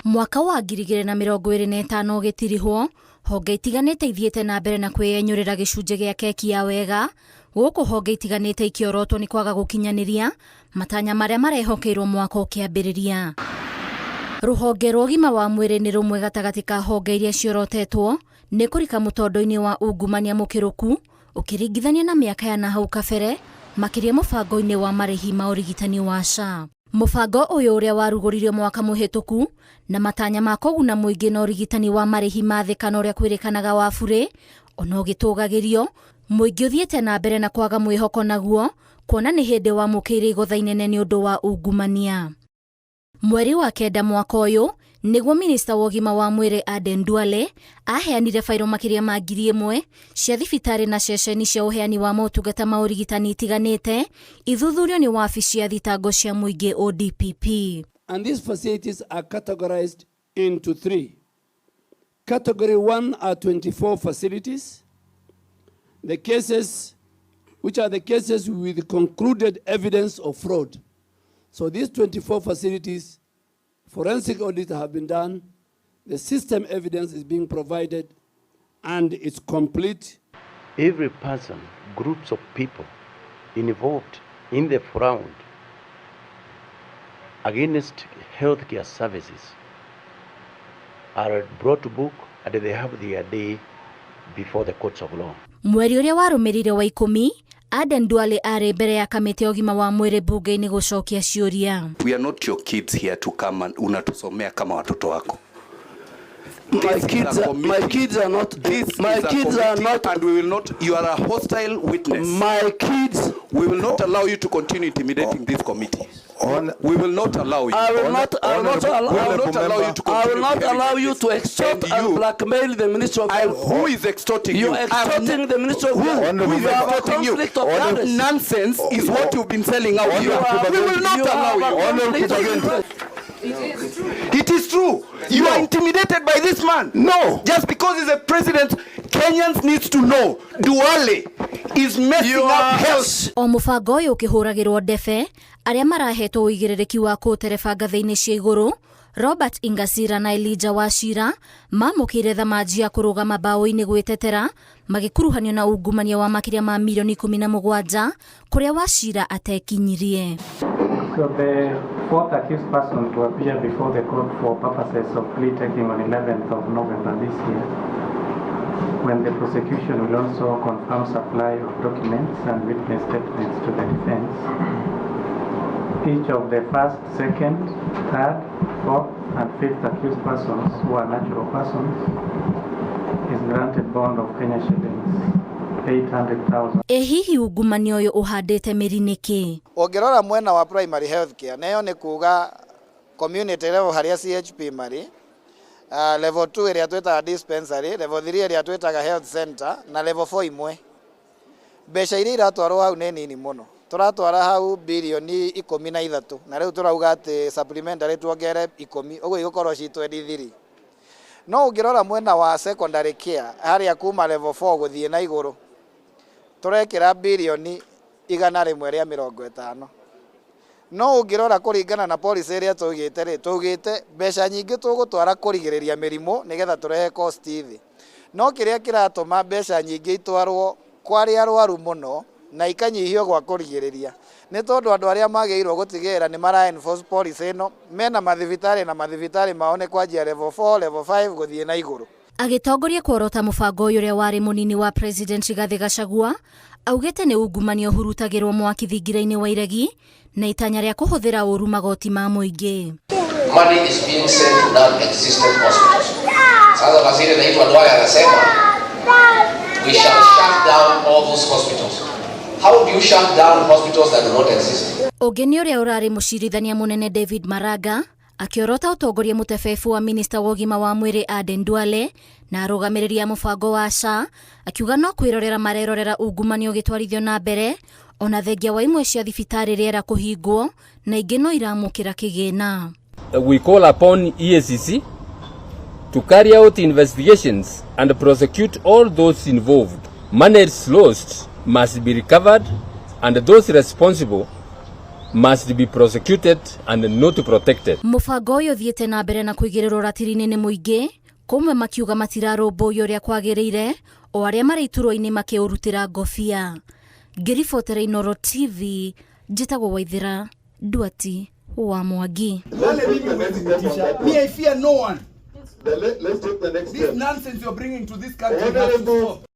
Mwaka wa 2025 ũgĩtirihwo, honge itiganĩte ithiĩte na mbere na kwĩyenyũrĩra gĩcunjĩ gĩa keki ya wega, gũkũ honge itiganĩte ikiorotwo nĩ kwaga gũkinyanĩria matanya marĩa marehokeirwo mwaka ũkĩambĩrĩria. Rũhonge rwa ũgima wa mwĩrĩ nĩ rũmwe gatagatĩ ka honge iria ciorotetwo nĩ kũrika mũtondo-inĩ wa ungumania mũkĩrũku ũkĩringithania na mĩaka ya nahau kabere, makĩria mũbango-inĩ wa marĩhi ma ũrigitani wa SHA. Mũbango ũyũ ũrĩa warugũririo mwaka mũhĩtũku na matanya ma kũguna mũingĩ na ũrigitani wa marĩhi ma thĩ kana ũrĩa kwĩrĩkanaga wa burĩ, ona ũgĩtũgagĩrio, mũingĩ ũthiĩte na mbere na kwaga mwĩhoko naguo, kuona nĩ hĩndĩ wamũkĩire igotha inene nĩ ũndũ wa ungumania. Mweri wa kenda mwaka ũyũ, nĩguo minista wa ũgima wa mwĩrĩ Aden Duale aheanire fairo makĩria ma 1,000 cia thibitarĩ na ceceni cia ũheani wa motungata ma ũrigitani itiganĩte ithuthurio nĩ wabici ya thitango cia mũingĩ ODPP. And these facilities are categorized into 3. Category 1 are 24 facilities. The cases, which are the cases with concluded evidence of fraud. So these 24 facilities, forensic audits have been done, the system evidence is being provided, and it's complete. Every person, groups of people involved in the fraud against healthcare services are brought to book and they have their day before the courts of law. Mweri ũrĩa warũmĩrĩire wa 10, Aden Duale arĩ mbere ya kamĩtĩ ya ũgima wa mwĩrĩ bunge-inĩ gũcokia ciũria. We are not your kids here to come and unatusomea kama watoto wako. My kids are not, and we will not, you are a hostile witness. My kids, we will not allow you to continue intimidating this committee. We will not allow you. I will not allow you to extort and blackmail the Minister of Health. Who is extorting you? You are extorting the Minister of Health. Who is extorting you? Nonsense is what you've been selling out here. We will not allow you. It is true. You are intimidated by this man. No. Just because he's a president, Kenyans needs to know Duale is messing up health. O mũbango ũyũ ũkĩhũragĩrwo ndebe, arĩa marahetwo ũigĩrĩrĩki wa kũũtereba ngathĩ-inĩ cia igũrũ, Robert Ingasira na Elijah Wachira mamũkĩire thamanji ya kũrũgama mbaũ-inĩ gwĩtetera, magĩkuruhanio na ungumania wa makĩria ma milioni 17 kũrĩa Wachira atekinyirie. So the fourth accused person to appear before the court for purposes of plea taking on 11th of November this year, when the prosecution will also confirm supply of documents and witness statements to the defense. Each of the first, second, third, fourth, and fifth accused persons who are natural persons is granted bond of Kenya shillings 800,000. Hihi ungumania ũyũ ũhandĩte mĩri nĩkĩ? Ũngĩrora mwena wa primary health care, nayo nĩ kuga community level harĩa CHP marĩ, level 2 ĩrĩa twĩtaga dispensary, level 3 ĩrĩa twĩtaga health center, na level 4 imwe. Mbeca iria iratwarwo hau nĩ nini mũno. Tũratwara hau bilioni 13, na rĩu tũrauga atĩ supplementary tuongere 10, ũguo igũkorwo ci 23. No ũngĩrora mwena wa secondary care, harĩa kuma level 4 gũthiĩ na igũrũ, tũrekĩra bilioni 150. No ũngĩrora kũringana na policy ĩrĩa tũgĩte mbeca nyingĩ tũgũtwara kũrigĩrĩria mĩrimũ nĩgetha tũrehe cost thĩ. No kĩrĩa kĩratũma mbeca nyingĩ itwarwo kwarĩ arwaru mũno na ikanyihio gwa kũrigĩrĩria nĩ tondũ andũ arĩa magĩrĩirwo gũtigĩrĩra nĩ mara enforce policy ĩno mena mathibitarĩ mao nĩ kwanjia level 4, level 5 gũthiĩ na igũrũ. Agĩtongoria kuorota mũbango ũyũ ũrĩa warĩ mũnini wa President Rigathi Gachagua, augĩte nĩ ungumania ũhurutagĩrwo mwaki thingira-inĩ wa iregi na itanya rĩa kũhũthĩra ũru magoti ma mũingĩ. Money is being sent to non-existent hospitals. Sasa waziri anaitwa Duale anasema we shall shut down all those hospitals. How do you shut down hospitals that do not exist? Ũngĩ ũrĩa ũrarĩ mũcirithania mũnene David Maraga akiorota ũtongoria mũtebebu wa minista wa ũgima wa mwĩrĩ Aden Duale na arũgamĩrĩria mũbango wa SHA, akiuga no kwĩrorera marerorera ungumania ũgĩtwarithio na mbere, ona thengia wa imwe cia thibitarĩ rĩera kũhingwo na ingĩ no iramũkĩra kĩgĩna. We call upon EACC to carry out investigations and prosecute all those involved. Money lost must be recovered and those responsible must be prosecuted and not protected. Mũbango ũyũ thiĩte na mbere na kũigĩrĩrwo ratiri-inĩ nĩ mũingĩ, kũmwe makiuga matirarũmbũiyo ũrĩa kwagĩrĩire, o arĩa marĩ iturwa-inĩ makĩũrutĩra ngobia. Ngĩribotera Inooro TV, njĩtagwo Waithĩra Nduati wa Mwangi. Me, I fear no one. Let's take the next step. This nonsense you're bringing to this country has to stop.